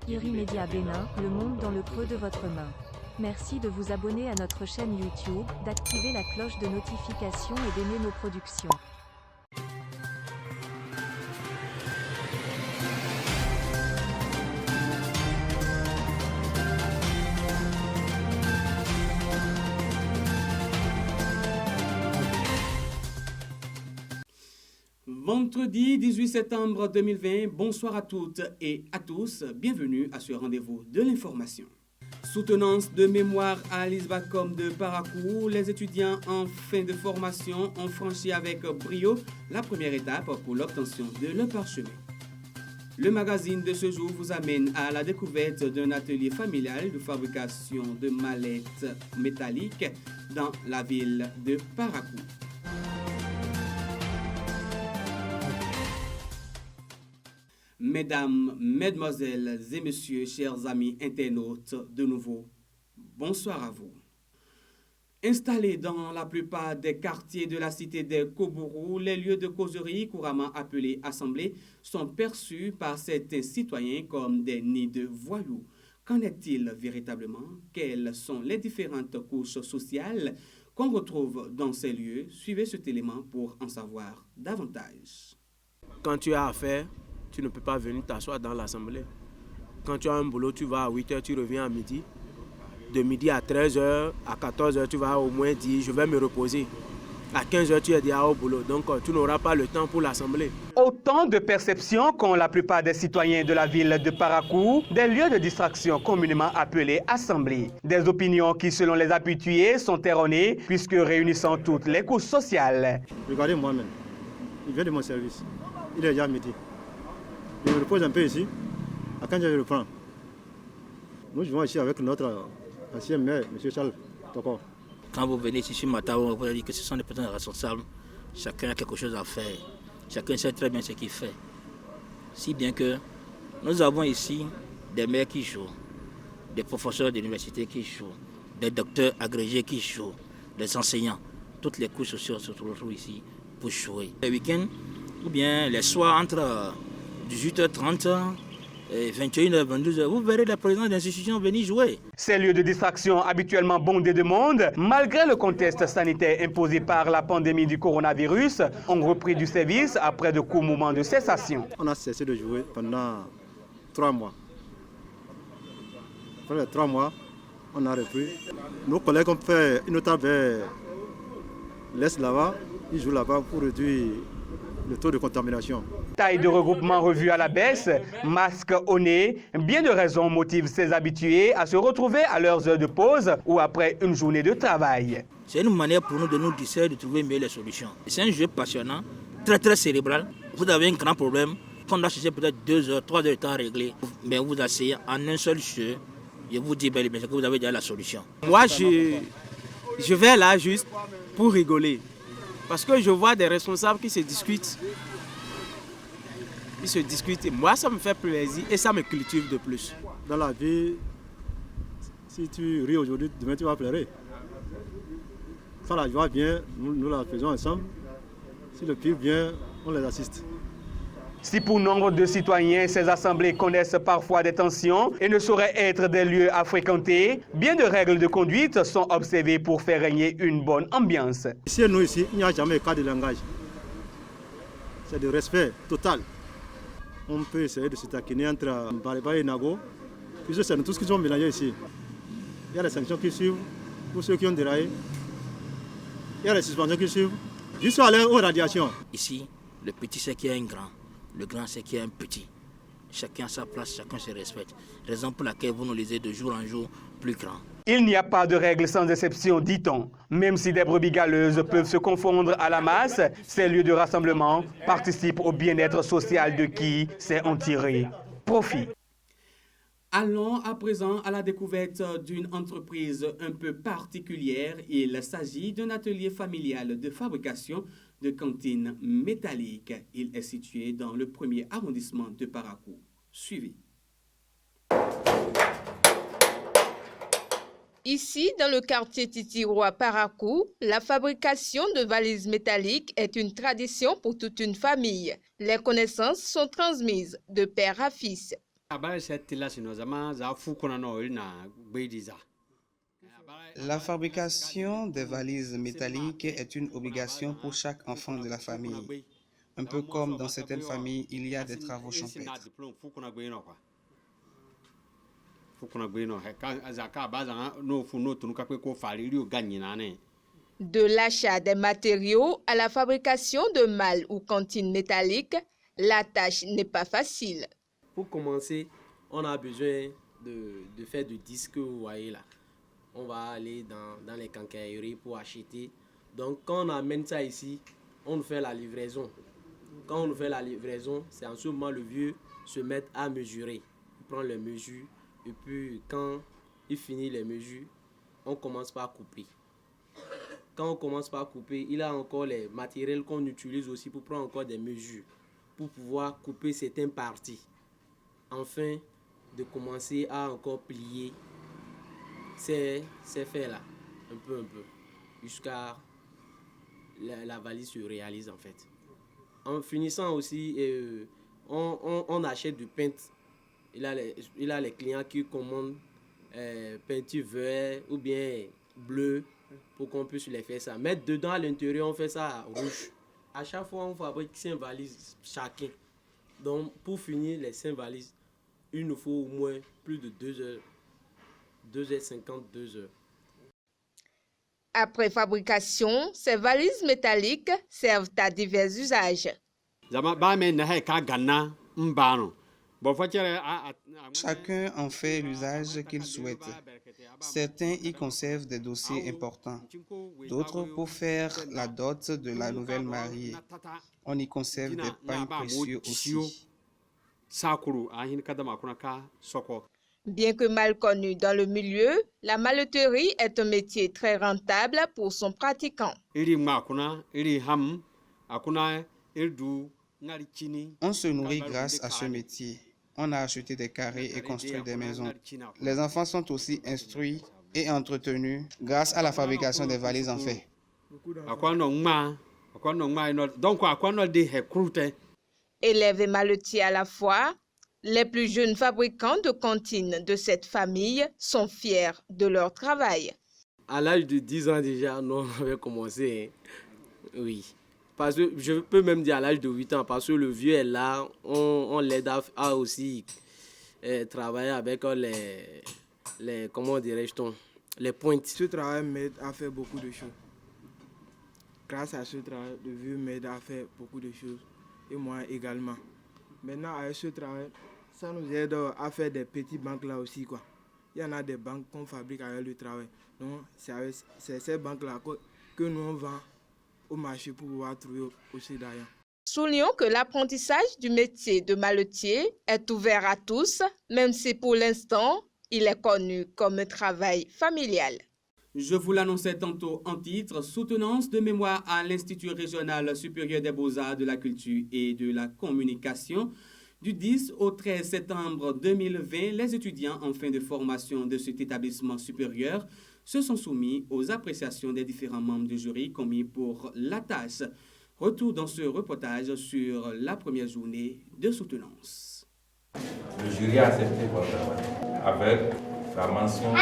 Irimedia Bénin, le monde dans le creux de votre main. Merci de vous abonner à notre chaîne YouTube, d'activer la cloche de notification et d'aimer nos productions. Vendredi 18 septembre 2020, bonsoir à toutes et à tous, bienvenue à ce rendez-vous de l'information. Soutenance de mémoire à l'ISBACOM de Parakou, les étudiants en fin de formation ont franchi avec brio la première étape pour l'obtention de leur parchemin. Le magazine de ce jour vous amène à la découverte d'un atelier familial de fabrication de mallettes métalliques dans la ville de Parakou. Mesdames, mesdemoiselles et messieurs, chers amis internautes, de nouveau, bonsoir à vous. Installés dans la plupart des quartiers de la cité des Kobourou, les lieux de causerie couramment appelés assemblées sont perçus par certains citoyens comme des nids de voyous. Qu'en est-il véritablement? Quelles sont les différentes couches sociales qu'on retrouve dans ces lieux? Suivez cet élément pour en savoir davantage. Quand tu as affaire, tu ne peux pas venir t'asseoir dans l'assemblée. Quand tu as un boulot, tu vas à 8h, tu reviens à midi. De midi à 13h, à 14h, tu vas au moins dire je vais me reposer. À 15h, tu es déjà au boulot, donc tu n'auras pas le temps pour l'assemblée. Autant de perceptions qu'ont la plupart des citoyens de la ville de Parakou, des lieux de distraction communément appelés assemblées. Des opinions qui, selon les habitués, sont erronées puisque réunissant toutes les couches sociales. Regardez moi-même, il vient de mon service, il est déjà midi. Je me repose un peu ici, à 15h je reprends. Nous vivons ici avec notre ancien maire, M. Charles Toko. Quand vous venez ici sur ma table, on vous dire que ce sont des personnes responsables. Chacun a quelque chose à faire. Chacun sait très bien ce qu'il fait. Si bien que nous avons ici des maires qui jouent, des professeurs d'université qui jouent, des docteurs agrégés qui jouent, des enseignants. Toutes les couches sociales se retrouvent ici pour jouer. Les week-ends ou bien les soirs entre 18h30 et 21h, 22h, vous verrez les présidents d'institutions venir jouer. Ces lieux de distraction habituellement bondés de monde, malgré le contexte sanitaire imposé par la pandémie du coronavirus, ont repris du service après de courts moments de cessation. On a cessé de jouer pendant 3 mois. Après les 3 mois, on a repris. Nos collègues ont fait une autre vers l'Est là-bas, ils jouent là-bas pour réduire le taux de contamination. Taille de regroupement revue à la baisse, masque au nez, bien de raisons motivent ces habitués à se retrouver à leurs heures de pause ou après une journée de travail. C'est une manière pour nous de nous distraire, de trouver mieux les solutions. C'est un jeu passionnant, très cérébral. Vous avez un grand problème, qu'on doit chercher peut-être 2 heures, 3 heures de temps à régler, mais vous asseyez en un seul jeu. Je vous dis bien que vous avez déjà la solution. Moi, je vais là juste pour rigoler. Parce que je vois des responsables qui se discutent. Et moi, ça me fait plaisir et ça me cultive de plus. Dans la vie, si tu ris aujourd'hui, demain tu vas pleurer. Quand la joie vient, nous la faisons ensemble. Si le pire vient, on les assiste. Si pour nombre de citoyens, ces assemblées connaissent parfois des tensions et ne sauraient être des lieux à fréquenter, bien de règles de conduite sont observées pour faire régner une bonne ambiance. Ici, il n'y a jamais cas de langage. C'est de respect total. On peut essayer de se taquiner entre Mbariba et Nago, puisque c'est tout ce qu'ils ont mélangé ici. Il y a les sanctions qui suivent pour ceux qui ont déraillé. Il y a les suspensions qui suivent, jusqu'à aller aux radiations. Ici, le petit c'est qu'il y a un grand. Le grand, c'est qu'il y a un petit. Chacun a sa place, chacun se respecte. Raison pour laquelle vous nous lisez de jour en jour plus grands. Il n'y a pas de règle sans exception, dit-on. Même si des brebis galeuses peuvent se confondre à la masse, ces lieux de rassemblement participent au bien-être social de qui sait en tirer profit. Allons à présent à la découverte d'une entreprise un peu particulière. Il s'agit d'un atelier familial de fabrication de cantines métalliques. Il est situé dans le 1er arrondissement de Parakou. Suivez. Ici, dans le quartier Titiro à Parakou, la fabrication de valises métalliques est une tradition pour toute une famille. Les connaissances sont transmises de père à fils. La fabrication des valises métalliques est une obligation pour chaque enfant de la famille. Un peu comme dans certaines familles, il y a des travaux champêtres. De l'achat des matériaux à la fabrication de malles ou cantines métalliques, la tâche n'est pas facile. Pour commencer, on a besoin de faire du disque, vous voyez là. On va aller dans les quincailleries pour acheter. Donc quand on amène ça ici, on nous fait la livraison. Quand on nous fait la livraison, c'est en ce moment le vieux se met à mesurer. Il prend les mesures et puis quand il finit les mesures, on commence par couper. Quand on commence par couper, il a encore les matériels qu'on utilise aussi pour prendre encore des mesures, pour pouvoir couper certaines parties. Enfin, de commencer à encore plier ces faits-là, un peu, jusqu'à la valise se réalise en fait. En finissant aussi, on achète du paint. Il a les clients qui commandent peinture vert ou bien bleu pour qu'on puisse les faire ça. Mettre dedans à l'intérieur, on fait ça rouge. À chaque fois, on fabrique 5 valises chacun. Donc, pour finir les 5 valises, il nous faut au moins plus de 2 heures. 2h50, 2 heures. Après fabrication, ces valises métalliques servent à divers usages. Chacun en fait l'usage qu'il souhaite. Certains y conservent des dossiers importants, d'autres pour faire la dot de la nouvelle mariée. On y conserve des pains précieux aussi. Bien que mal connu dans le milieu, la malletterie est un métier très rentable pour son pratiquant. On se nourrit grâce à ce métier. On a acheté des carrés et construit des maisons. Les enfants sont aussi instruits et entretenus grâce à la fabrication des valises en fait. Élèves et mallettiers à la fois, les plus jeunes fabricants de cantines de cette famille sont fiers de leur travail. À l'âge de 10 ans déjà, nous avons commencé. Oui. Parce que je peux même dire à l'âge de 8 ans, parce que le vieux est là, on l'aide à aussi travailler avec les comment dirais-je, les pointes. Ce travail m'aide à faire beaucoup de choses. Grâce à ce travail, le vieux m'aide à faire beaucoup de choses. Et moi également. Maintenant, avec ce travail, ça nous aide à faire des petits banques là aussi, quoi. Il y en a des banques qu'on fabrique avec le travail. Donc, c'est ces banques-là que nous on vend au marché pour pouvoir trouver aussi d'ailleurs. Soulignons que l'apprentissage du métier de mallettier est ouvert à tous, même si pour l'instant, il est connu comme un travail familial. Je vous l'annonçais tantôt en titre, soutenance de mémoire à l'Institut régional supérieur des beaux-arts, de la culture et de la communication. Du 10 au 13 septembre 2020, les étudiants en fin de formation de cet établissement supérieur se sont soumis aux appréciations des différents membres du jury commis pour la tâche. Retour dans ce reportage sur la première journée de soutenance. Le jury a accepté votre travail avec la mention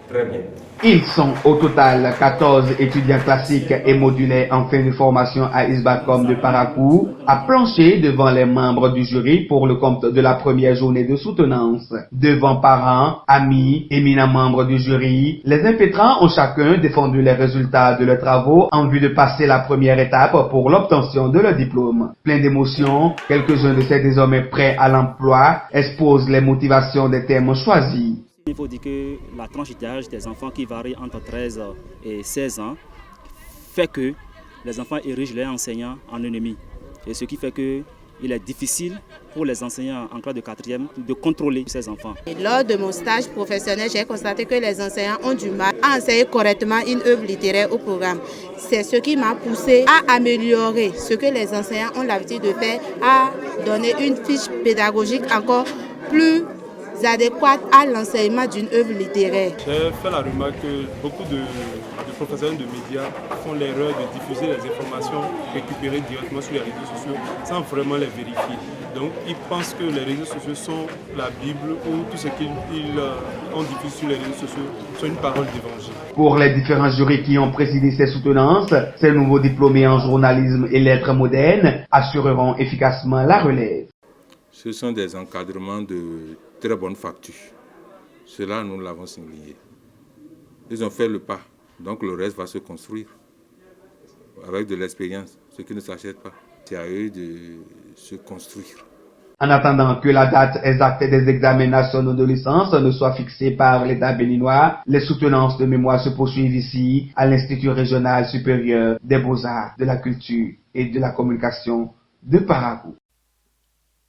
très bien. Ils sont au total 14 étudiants classiques et modulaires en fin de formation à ISBACOM de Parakou, à plancher devant les membres du jury pour le compte de la première journée de soutenance. Devant parents, amis, éminents membres du jury, les impétrants ont chacun défendu les résultats de leurs travaux en vue de passer la première étape pour l'obtention de leur diplôme. Plein d'émotions, quelques-uns de ces désormais prêts à l'emploi exposent les motivations des thèmes choisis. Il faut dire que la tranche d'âge des enfants qui varie entre 13 et 16 ans fait que les enfants érigent leurs enseignants en ennemis. Et ce qui fait qu'il est difficile pour les enseignants en classe de 4e de contrôler ces enfants. Et lors de mon stage professionnel, j'ai constaté que les enseignants ont du mal à enseigner correctement une œuvre littéraire au programme. C'est ce qui m'a poussé à améliorer ce que les enseignants ont l'habitude de faire, à donner une fiche pédagogique encore plus adéquates à l'enseignement d'une œuvre littéraire. J'ai fait la remarque que beaucoup de professionnels de médias font l'erreur de diffuser les informations récupérées directement sur les réseaux sociaux sans vraiment les vérifier. Donc ils pensent que les réseaux sociaux sont la Bible ou tout ce qu'ils ont diffusé sur les réseaux sociaux sont une parole d'évangile. Pour les différents jurys qui ont présidé ces soutenances, ces nouveaux diplômés en journalisme et lettres modernes assureront efficacement la relève. Ce sont des encadrements de très bonne facture. Cela, nous l'avons signé. Ils ont fait le pas, donc le reste va se construire avec de l'expérience, ce qui ne s'achète pas. C'est à eux de se construire. En attendant que la date exacte des examens nationaux de licence ne soit fixée par l'État béninois, les soutenances de mémoire se poursuivent ici à l'Institut régional supérieur des beaux-arts, de la culture et de la communication de Parakou.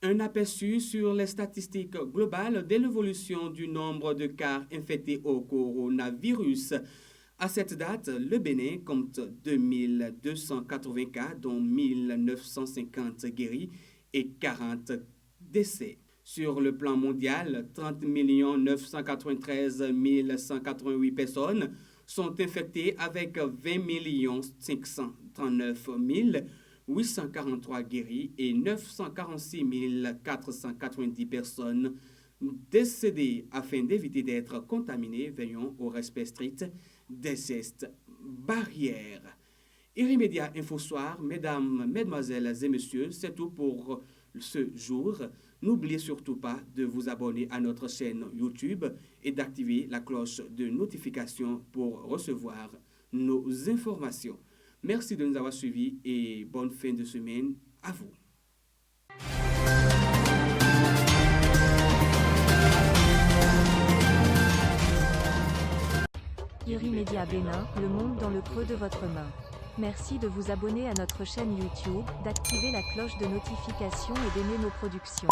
Un aperçu sur les statistiques globales de l'évolution du nombre de cas infectés au coronavirus. À cette date, le Bénin compte 2280 cas, dont 1950 guéris et 40 décès. Sur le plan mondial, 30 993 188 personnes sont infectées avec 20 539 843 guéris et 946 490 personnes décédées. Afin d'éviter d'être contaminées, veillons au respect strict des gestes barrières. Irimédia Info Soir, mesdames, mesdemoiselles et messieurs, c'est tout pour ce jour. N'oubliez surtout pas de vous abonner à notre chaîne YouTube et d'activer la cloche de notification pour recevoir nos informations. Merci de nous avoir suivis et bonne fin de semaine à vous. Irimédia Bénin, le monde dans le creux de votre main. Merci de vous abonner à notre chaîne YouTube, d'activer la cloche de notification et d'aimer nos productions.